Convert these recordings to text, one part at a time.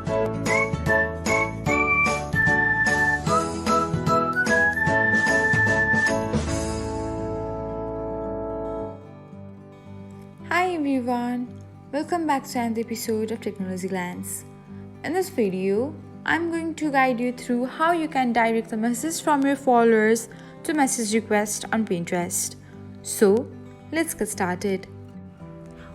Hi everyone, welcome back to another episode of Technologyglance. In this video, I'm going to guide you through how you can direct the message from your followers to message request on Pinterest. So, let's get started.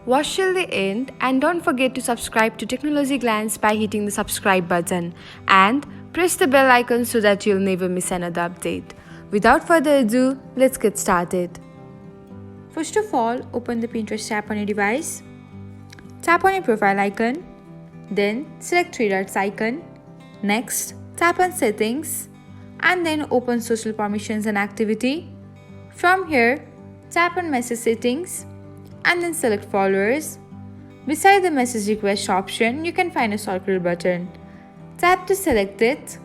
Watch till the end and don't forget to subscribe to Technologyglance by hitting the subscribe button and press the bell icon so that you'll never miss another update. Without further ado, let's get started. First of all, open the Pinterest app on your device. Tap on your profile icon. Then select three dots icon. Next, tap on settings and then open social permissions and activity. From here, tap on message settings and then select followers. Beside the message request option, you can find a circle button. Tap to select it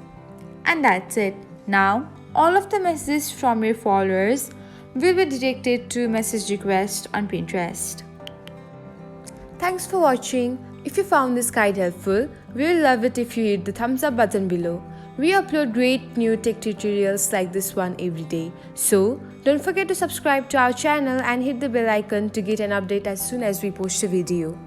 and that's it. Now, all of the messages from your followers will be directed to message request on Pinterest. Thanks for watching. If you found this guide helpful, we will love it if you hit the thumbs up button below. We upload great new tech tutorials like this one every day. So, don't forget to subscribe to our channel and hit the bell icon to get an update as soon as we post a video.